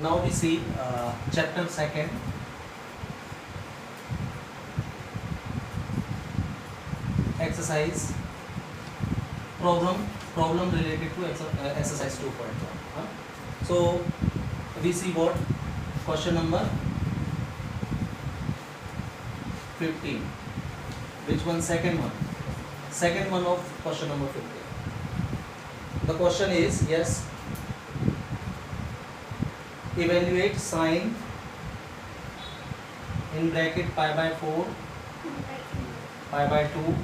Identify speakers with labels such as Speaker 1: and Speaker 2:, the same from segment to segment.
Speaker 1: Now we see chapter second. Exercise problem related to exercise 2.1. So we see what question number 15. Which one? Second one of question number 15. The question is, yes, evaluate sine in bracket pi by 4 pi by 2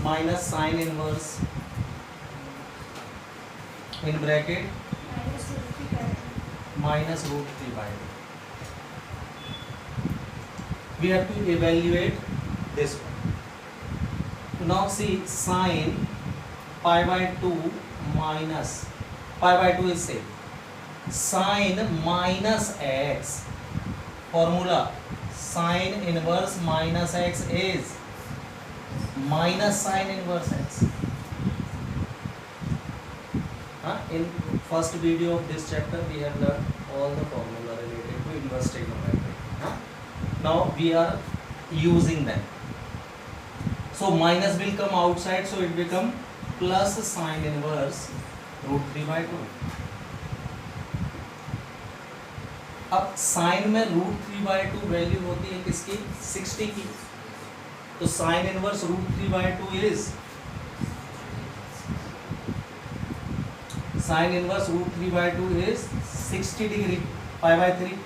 Speaker 1: minus sine inverse in bracket minus root 3 by 2. We have to evaluate this one. Now see, sine pi by 2 minus pi by 2 is same. Sine minus x, formula sine inverse minus x is minus sine inverse x. In first video of this chapter we have learned all the formula related to inverse trigonometry. Now we are using them. So minus will come outside, so it become plus sine inverse root 3 by 2. अब sign में root 3 by 2 value होती है किसकी? 60 की. तो sine inverse root 3 by 2 is sine inverse root 3 by 2 is 60 degree pi by 3.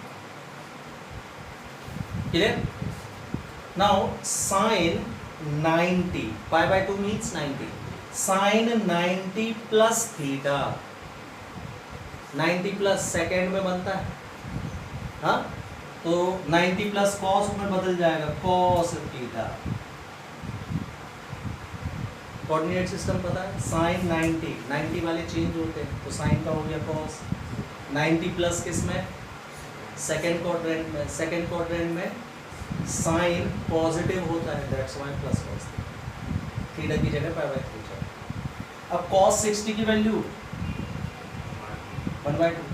Speaker 1: Clear? Now sine 90 pi by 2 means 90. Sine 90 plus theta, 90 plus second में बनता है. हाँ, तो 90 प्लस कॉस में बदल जाएगा कॉस थीटा. कोऑर्डिनेट सिस्टम पता है, साइन 90 वाले चेंज होते हैं, तो साइन का हो गया कॉस. 90 प्लस किस में? सेकेंड क्वाड्रेंट में. सेकेंड क्वाड्रेंट में साइन पॉजिटिव होता है, that's why plus cos. Theta की जगह पाई बाय 3 जाए. अब कॉस 60 की value 1/2.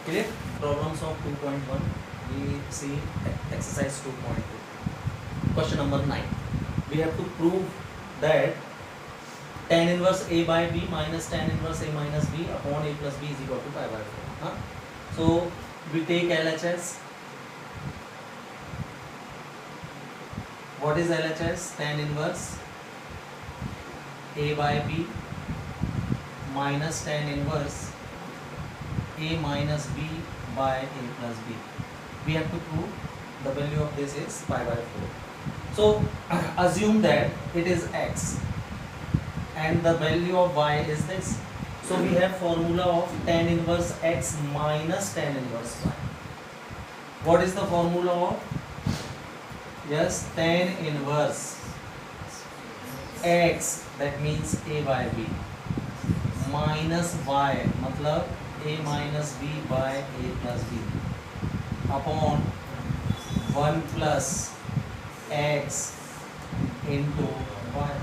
Speaker 1: Clear? Problems of 2.1. We see exercise 2.2. Question number 9. We have to prove that tan inverse a by b minus tan inverse a minus b upon a plus b is equal to pi by 4. So we take LHS. What is LHS? Tan inverse a by b minus tan inverse a minus b by a plus b. We have to prove the value of this is pi by 4. So assume that it is x and the value of y is this. So we have formula of tan inverse x minus tan inverse y. What is the formula of? Yes, tan inverse x, that means a by b, minus y मतलब a minus b by a plus b upon 1 plus x into y.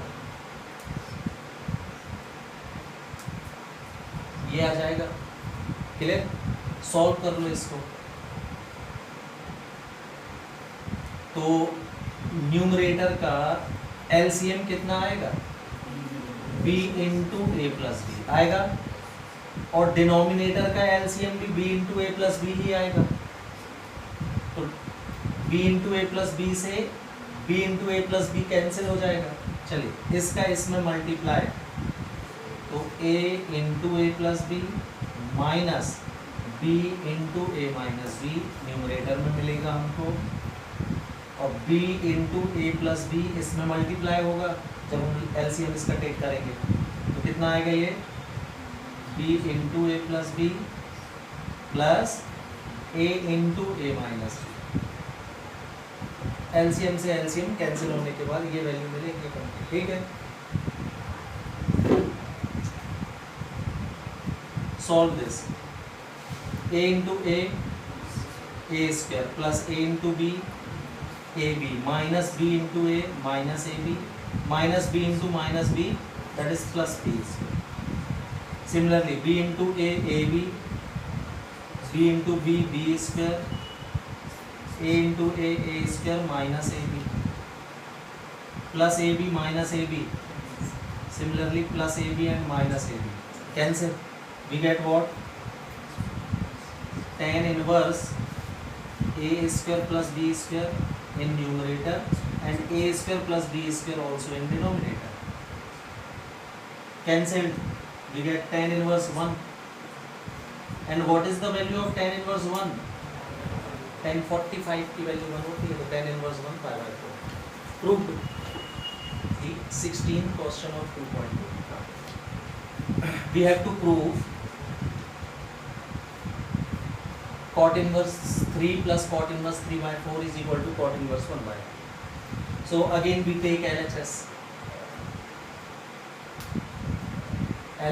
Speaker 1: ये आ जाएगा. Clear? Solve कर लो इसको. तो numerator का LCM कितना आएगा? b into a plus b आएगा, और डिनोमिनेटर का एलसीएम भी b into a plus b ही आएगा. तो b into a plus b से b into a plus b cancel हो जाएगा. चलिए इसका इसमें मल्टीप्लाई, तो a into a plus b minus b into a minus b numerator में मिलेगा हमको, और b into a plus b इसमें मल्टीप्लाई होगा जब हम एलसीएम इसका टेक करेंगे. तो कितना आएगा ये? b into a plus b plus a into a minus b. LCM से एलसीएम कैंसिल होने के बाद ये वैल्यू मिलेगी. ठीक है, solve this. a into a square plus a into b a b minus b into a minus a b minus b into minus b that is plus b square. Similarly b into a b, b into b b square, a into a square minus a b, plus a b minus a b. Similarly plus AB and minus AB cancel. We get what? Tan inverse a square plus b square in numerator and a square plus b square also in denominator. Cancelled. We get tan inverse 1. And what is the value of tan inverse 1? Tan 45 की value 1 होती है, तो tan inverse 1 pi by 4. Proved. 16th question of 2.2. We have to prove cot inverse 3 plus cot inverse 3 by 4 is equal to cot inverse 1 by 4. So again we take LHS.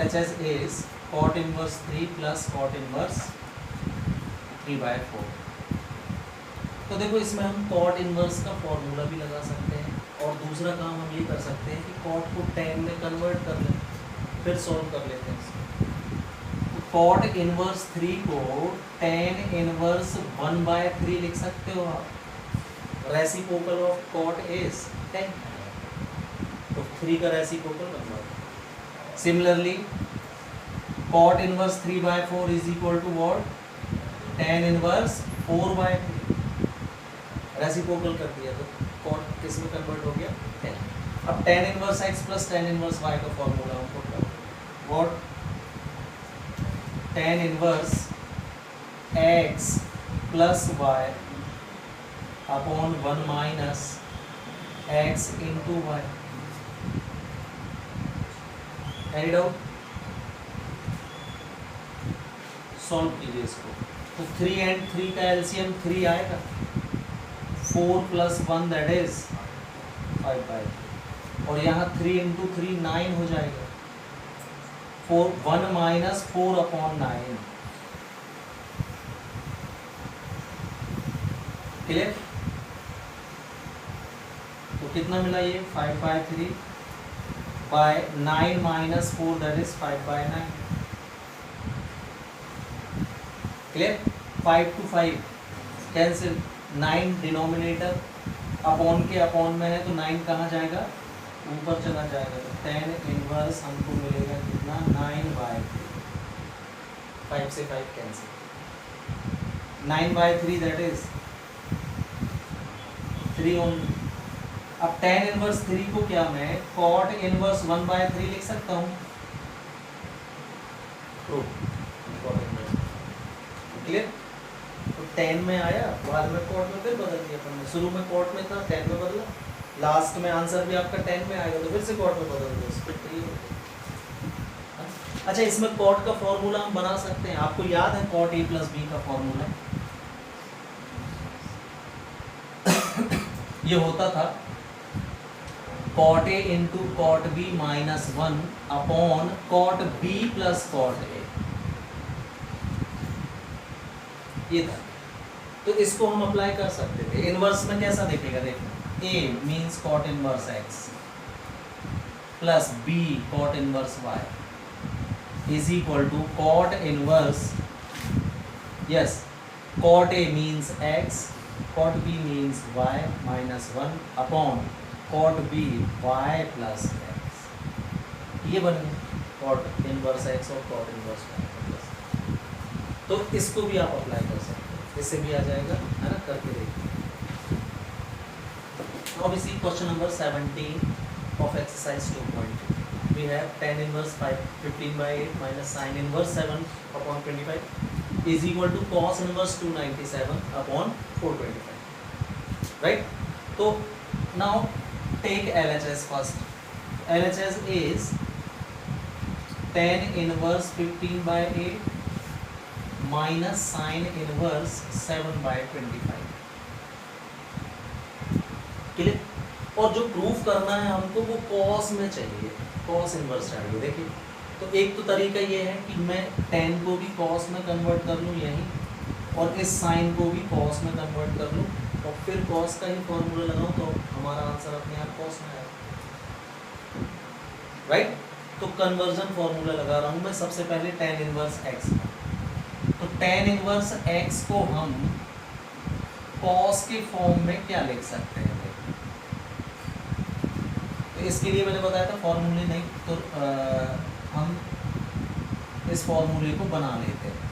Speaker 1: LHS is cot inverse 3 plus cot inverse 3 by 4. तो देखो इसमें हम cot inverse का formula भी लगा सकते हैं और दूसरा काम हम ये कर सकते हैं कि cot को tan में कन्वर्ट कर लें, फिर सॉल्व कर लेते हैं. cot इनवर्स 3 को tan इनवर्स 1 by 3 लिख सकते हो आप. रेसिप्रोकल ऑफ cot इज 10, तो 3 का reciprocal convert. Similarly cot inverse 3 by 4 is equal to what? tan inverse 4 by 3. Reciprocal कर दिया तो cot किस में कन्वर्ट हो गया? 10. अब tan inverse x plus tan inverse y का फॉर्मूला हम पुट करते हैं. What? tan inverse x plus y upon 1 minus x into y. Any doubt? Solve कीजिए इसको. तो 3 and 3 का एलसीएम 3 आएगा. 4 plus 1 that is 5 by 3. और यहाँ 3 into 3 9 हो जाएगा. 1 minus 4 upon 9. क्लियर? तो कितना मिला ये? 5 by 3 by 9 minus 4 that is 5 by 9. Clear? 5 to 5 cancel. 9 denominator upon के अपॉन में है तो 9 कहाँ जाएगा? ऊपर चला जाएगा. तो tan इनवर्स हमको मिलेगा कितना? 9 by 3. 5 से 5 cancel. 9 by 3 that is 3 only. अब tan इनवर्स 3 को क्या मैं cot इनवर्स 1 by 3 लिख सकता हूँ? क्लियर? तो 10 में आया, बाद में cot में फिर बदल दिया अपन ने. शुरू में cot में था, 10 में बदला. लास्ट में आंसर भी आपका 10 में आएगा तो फिर से cot में बदल दो. अच्छा, इसमें cot का फॉर्मूला हम बना सकते हैं. आपको याद है cot a प्लस बी का फॉर्मूला? ये होता था cot a into cot b minus 1 upon cot b plus cot a. ये था. तो इसको हम अप्लाई कर सकते थे. इनवर्स में कैसा दिखेगा? देखो, a means cot inverse x plus b cot inverse y is equal to cot inverse, yes, cot a means x, cot b means y minus 1 upon cot b y plus x. ये बन गया cot inverse x और cot inverse y. तो इसको भी आप apply कर सकते हैं. इससे भी आ जाएगा, है ना? करके देखिए. Obviously question number 17 of exercise 2.2. We have tan inverse 15 by 8 minus sin inverse 7 upon 25 is equal to cos inverse 297 upon 425. Right? So now take LHS first. LHS is tan inverse 15 by 8 minus sin inverse 7 by 25. Clear? और जो proof करना है हमको वो cos में चाहिए, cos inverse चाहिए. देखिए, तो एक तो तरीका ये है कि मैं tan को भी cos में कन्वर्ट कर लूँ यहीं, और इस sin को भी cos में कन्वर्ट कर लूँ, और फिर cos का ही फॉर्मूला लगाऊँ तो हमारा आंसर अपने आप cos में आएगा. राइट? तो कन्वर्जन फॉर्मूला लगा रहा हूं मैं सबसे पहले tan इनवर्स x का। तो tan इनवर्स x को हम cos के फॉर्म में क्या लिख सकते हैं? तो इसके लिए मैंने बताया था फॉर्मूले नहीं, तो हम इस फॉर्मूले को बना लेते हैं।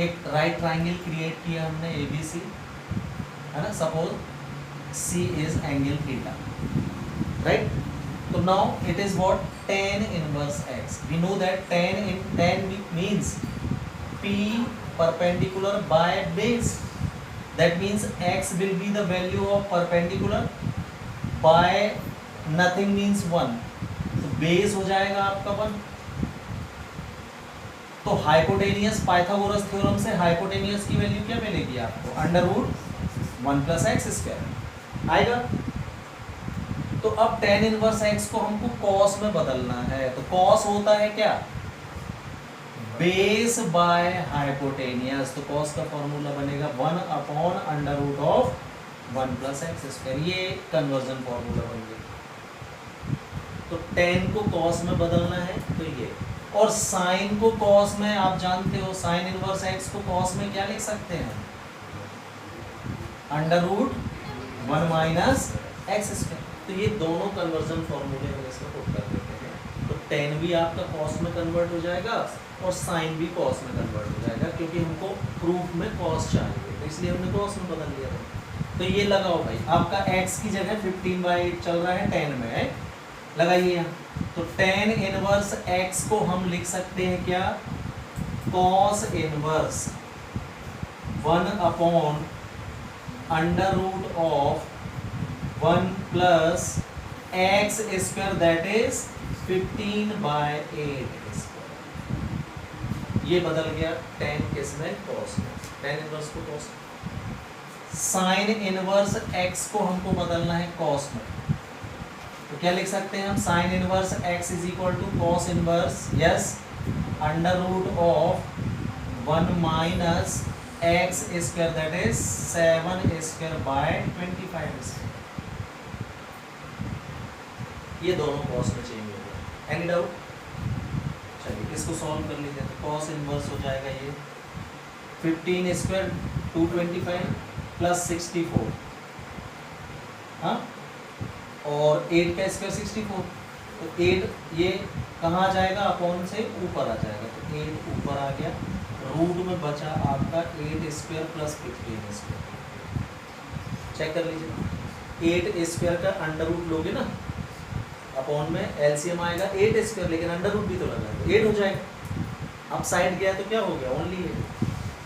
Speaker 1: एक राइट ट्राइंगल क्रिएट किया हमने ABC, है ना, suppose C is angle theta, right. तो now it is what tan inverse x। We know that tan means P perpendicular by base, that means x will be the value of perpendicular by nothing means 1, तो base हो जाएगा आपका 1। तो hypotenuse Pythagoras theorem से hypotenuse की value क्या मिलेगी आपको? √1 + x² आएगा। तो अब tan इनवर्स x को हमको cos में बदलना है। तो cos होता है क्या? Base by hypotenuse. तो cos का फॉर्मूला बनेगा 1/√1 + x²। ये कन्वर्जन फॉर्मूला बन गया। तो tan को cos में बदलना है तो ये, और sin को cos में आप जानते हो sin इनवर्स x को cos में क्या लिख सकते हैं? √1 - x²। तो ये दोनों कन्वर्जन फॉर्मूले हम इसमें पुट कर देते हैं। तो tan भी आपका cos में कन्वर्ट हो जाएगा और sin भी cos में कन्वर्ट हो जाएगा, क्योंकि हमको प्रूफ में cos चाहिए, तो इसलिए हमने cos में बदल दिया था। तो ये लगाओ भाई, आपका x की जगह 15/8 चल रहा है, 10 में है, लगाइए यहाँ। तो tan इनवर्स x को हम लिख सकते हैं क्या? cos inverse 1/√1 + x², that is 15/8²। ये बदल गया tan किसमें? cos में। tan इनवर्स को cos। sin इनवर्स x को हमको बदलना है cos में। तो क्या लिख सकते हैं हम? sin inverse x = cos inverse, yes, √1 - x², that is 7²/25²। ये दोनों cos में चेंज हो गए। Any doubt? चलिए इसको सॉल्व कर लीजिए। तो cos इनवर्स हो जाएगा ये 15² 225 + 64, हाँ, और 8 का स्क्वायर 64। तो 8 ये कहाँ आ जाएगा? अपॉन से ऊपर आ जाएगा। तो 8 ऊपर आ गया, रूट में बचा आपका 8² + 15²। चेक कर लीजिए, 8² का अंडर रूट लोगे ना, अपॉन में एलसीएम आएगा 8², लेकिन अंडर रूट भी तो लगा है, 8 हो जाएगा। अब साइड गया तो क्या हो गया? ओनली 8,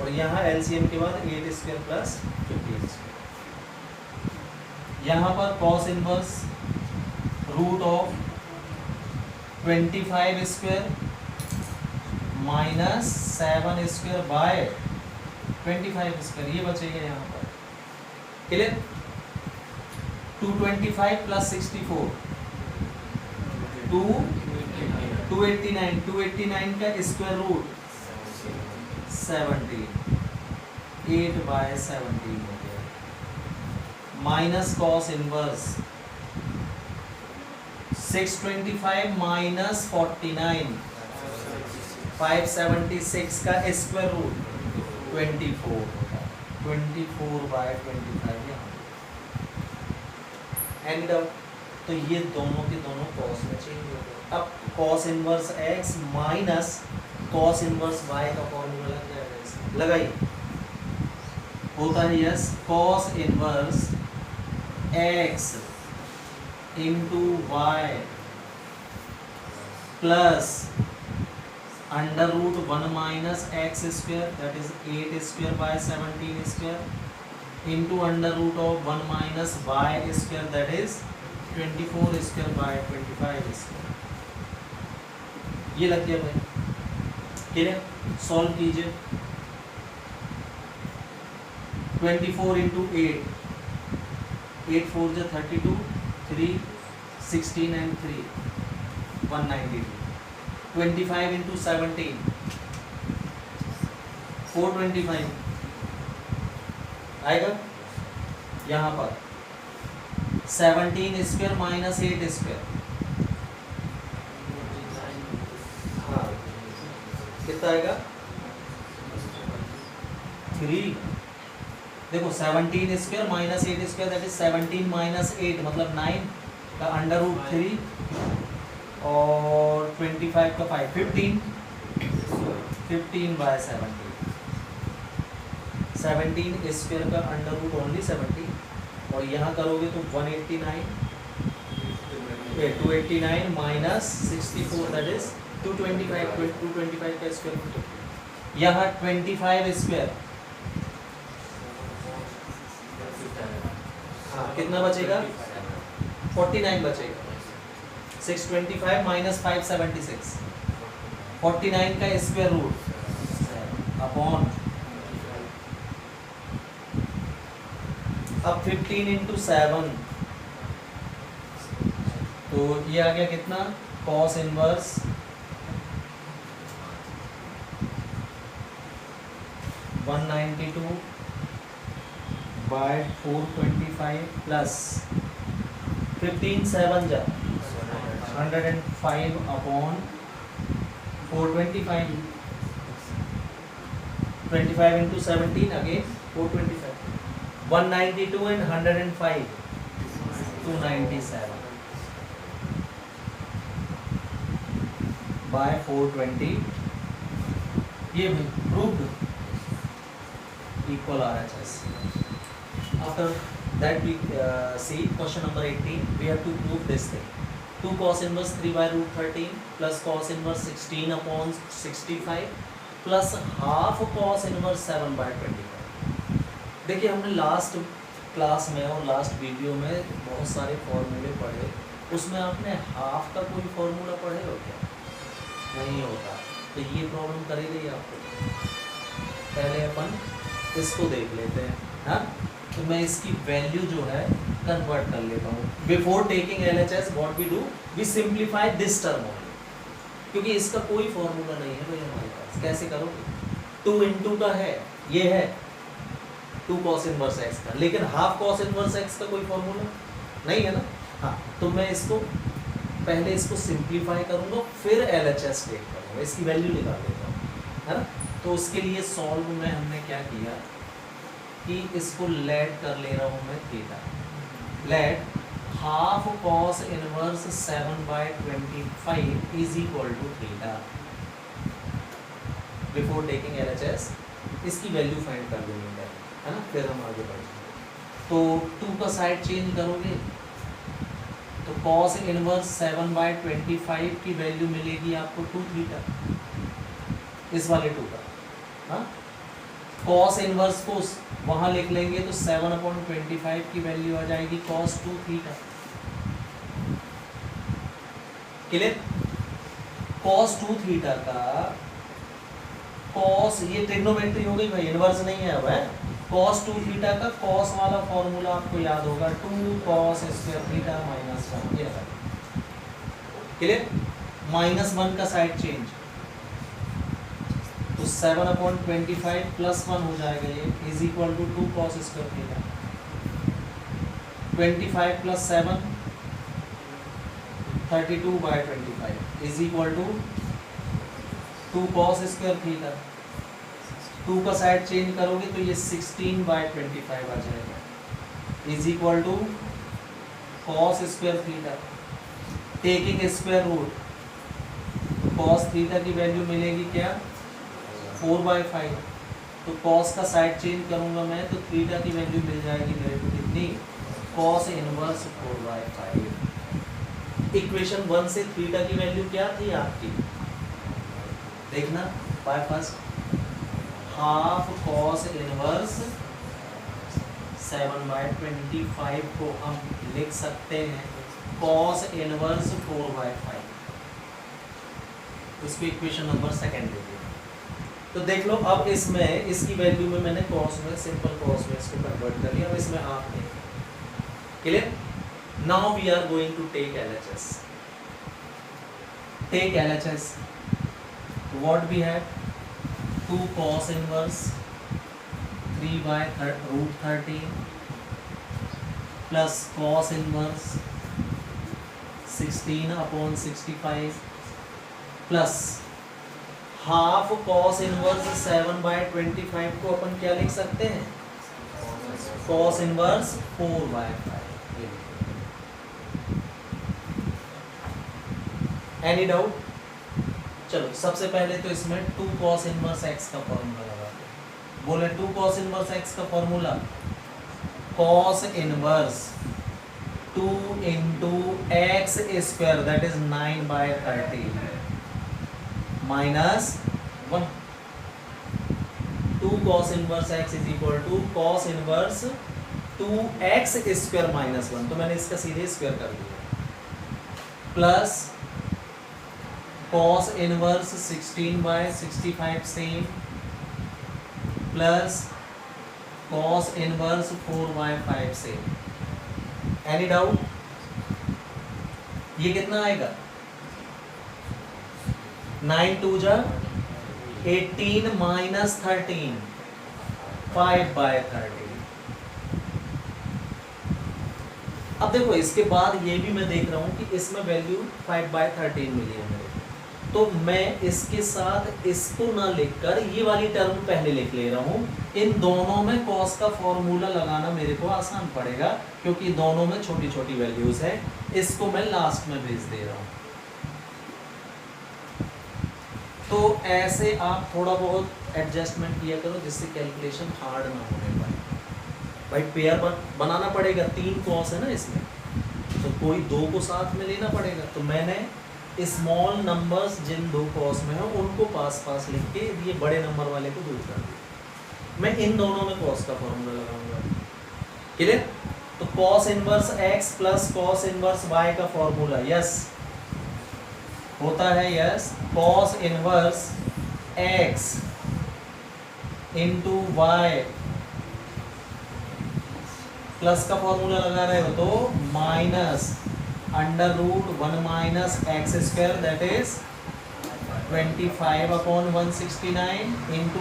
Speaker 1: और यहाँ एलसीएम के बाद 8² + 15²। यहाँ पर cos इनवर्स √25² - 7²/25², ये बचेगा यहाँ पर। क्लियर? 225 + 64 289, 289 का स्क्वायर रूट 17, 8/17 हो गया, माइनस cos इनवर्स 625 - 49, 576 का स्क्वायर रूट 24, 24/25 यहाँ। Any doubt? तो ये दोनों के दोनों cos में चेंज हो गए। अब cos inverse x minus cos inverse y का फॉर्मूला लग जाएगा इसमें, लगाइए। होता है yes, cos inverse x * y plus √1 - x², that is 8²/17² into √1 - y², that is 24²/25²। ये लग गया भाई। क्लियर? सॉल्व कीजिए। 24 × 8, 8 4 = 32, 3 16 and 3 192, 25 × 17 425 आएगा। यहाँ पर 17² - 8², कितना आएगा 3। देखो 17 square minus 8 square that is 17 minus 8 मतलब 9 का अंडर रूट 3 और 25 का 5 15 बाय 17 स्क्वायर का अंडर रूट ओनली 17 और यहाँ करोगे तो 289 माइनस 64 दैट इज 225 का स्क्वायर रूट। यहाँ 25 स्क्वायर कितना बचेगा 49 बचेगा। 625 माइनस 576 49 का स्क्वायर रूट अपॉन अब 15 इंटू 7 तो ये आ गया कितना कॉस इनवर्स 192 बाय 425 प्लस 15 7 जा 105 upon 425 25 into 17 again 425 192 and 105 297 by 420 ये proved equal RHS. After that we see question number 18. We have to prove this thing. 2 cos inverse 3 by root 13 plus cos inverse 16 upon 65 plus half cos inverse 7 by 25. देखिए हमने last class में और last video में बहुत सारे फॉर्मूले पढ़े, उसमें आपने हाफ का कोई फॉर्मूला पढ़े हो क्या? नहीं होता। तो ये प्रॉब्लम कर ही रही है आपको। पहले अपन इसको देख लेते हैं, हाँ? तो मैं इसकी वैल्यू जो है कन्वर्ट कर लेता हूँ। Before taking LHS what we do, we simplify this term only, क्योंकि इसका कोई फॉर्मूला नहीं है भाई हमारे पास। कैसे करोगे? 2 इंटू का है, ये है 2 cos इनवर्स x का, लेकिन हाफ cos इनवर्स x का कोई फॉर्मूला नहीं है ना। हाँ, तो मैं इसको पहले इसको सिंप्लीफाई करूँगा, फिर LHS टेक करूँगा, इसकी वैल्यू निकाल लेता हूँ, है ना। तो उसके लिए सॉल्व में हमने क्या किया कि इसको लेट कर ले रहा हूँ मैं theta. Let half cos inverse 7 by 25 is equal to theta. Before taking LHS इसकी वैल्यू फाइंड कर देंगे, है ना, फिर हम आगे बढ़ेंगे। तो 2 का साइड चेंज करोगे तो cos इनवर्स 7 by 25 की वैल्यू मिलेगी आपको 2 थीटा, इस वाले 2 का। हाँ, cos इनवर्स को वहाँ लिख लेंगे तो 7/25 की वैल्यू आ जाएगी cos 2 theta. Clear? cos 2 theta का cos, ये ट्रिग्नोमेट्री हो गई भाई, इनवर्स नहीं है अब, है। cos 2 थीटा का cos वाला फॉर्मूला आपको याद होगा 2 cos स्क्वायर थीटा माइनस 1, ये है। क्लियर? -1 का साइड चेंज तो 7/25 प्लस 1 हो जाएगा, ये is equal to 2 cos square theta. 25 plus 7 32 by 25 is equal to 2 cos square theta. 2 का साइड चेंज करोगे तो ये 16 by 25 आ जाएगा, is equal to cos square theta. Taking square root cos theta की वैल्यू मिलेगी क्या 4/5। तो cos का साइड चेंज करूंगा मैं तो थीटा की वैल्यू मिल जाएगी मेरे को कितनी, cos इनवर्स 4/5। इक्वेशन 1 से थीटा की वैल्यू क्या थी आपकी, देखना by first, half cos inverse 7/25 को हम लिख सकते हैं cos इनवर्स 4/5। इसको इक्वेशन नंबर 2 लेते हैं। तो देख लो अब इसमें इसकी वैल्यू में मैंने cos में, सिंपल cos में इसको कन्वर्ट कर लिया। अब इसमें आप नहीं, clear? Now we are going to take LHS। Take LHS, what we have 2 cos inverse 3 by root 13 plus cos inverse 16/65 plus half cos inverse 7/25 को अपन क्या लिख सकते हैं, कॉस इनवर्स 4/5। Any doubt? चलो सबसे पहले तो इसमें 2 cos इनवर्स x का फॉर्मूला लगाते हैं। बोले 2 cos इनवर्स x का formula, cos inverse 2 into x square that is 9/30 minus 1। 2 cos inverse x is equal to cos inverse 2x square minus 1, तो मैंने इसका सीधे स्क्वायर कर दिया, plus cos inverse 16/65 same, plus cos inverse 4/5 same. Any doubt? ये कितना आएगा, 9 2 जा 18 minus 13 5/30। अब देखो इसके बाद ये भी मैं देख रहा हूं कि इसमें वैल्यू 5/13 मिली है मेरे को, तो मैं इसके साथ इसको ना लिखकर ये वाली टर्म पहले लिख ले रहा हूं। इन दोनों में कॉस का फॉर्मूला लगाना मेरे को आसान पड़ेगा क्योंकि दोनों में छोटी छोटी वैल्यूज है। इसको मैं लास्ट में भेज दे रहा हूं। तो ऐसे आप थोड़ा बहुत एडजस्टमेंट किया करो जिससे कैलकुलेशन हार्ड ना होने पाए। भाई पेयर बनाना पड़ेगा, 3 कॉस है ना इसमें, तो कोई 2 को साथ में लेना पड़ेगा। तो मैंने स्मॉल नंबर्स जिन 2 कॉस में है उनको पास पास लिख के ये बड़े नंबर वाले को दूर कर दिया। मैं इन दोनों में कॉस का फॉर्मूला लगाऊंगा। क्लियर? तो cos inverse x plus cos inverse y का फॉर्मूला यस होता है, yes, cos inverse x into y plus का फॉर्मूला लगा रहे हो तो minus √1 minus x square that is 25/169 into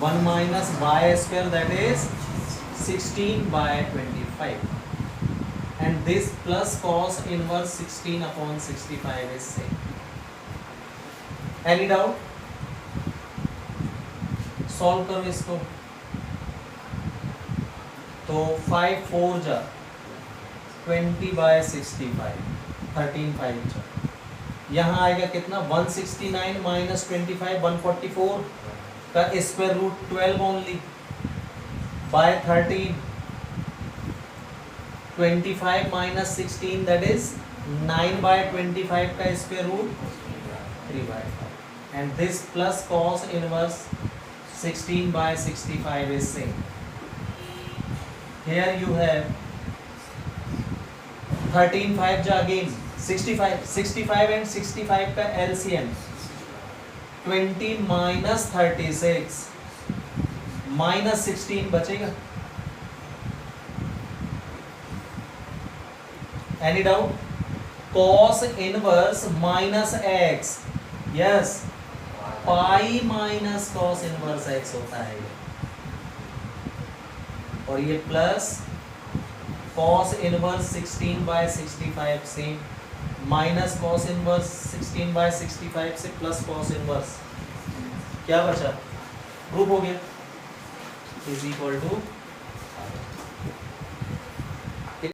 Speaker 1: √1 minus y square that is 16/25 and this plus cos inverse 16/65 is same. Any doubt? Solve करो इसको। तो 5 4 जा 20/65 13 5 जा, यहाँ आएगा कितना 169 माइनस 25 144 का square root 12 only by 13 25 minus 16 that is 9/25 का square root 3/5 and this plus cos inverse 16/65 is same. Here you have 13 5 जा again 65 and 65 का LCM 20 minus 36 minus 16 बचेगा। Any doubt? Cos inverse minus x, yes, pi minus cos inverse x होता है ये, और ये plus cos inverse 16/65 से minus cos inverse 16/65 से प्लस cos inverse क्या बचा, प्रूफ हो गया, इज इक्वल टू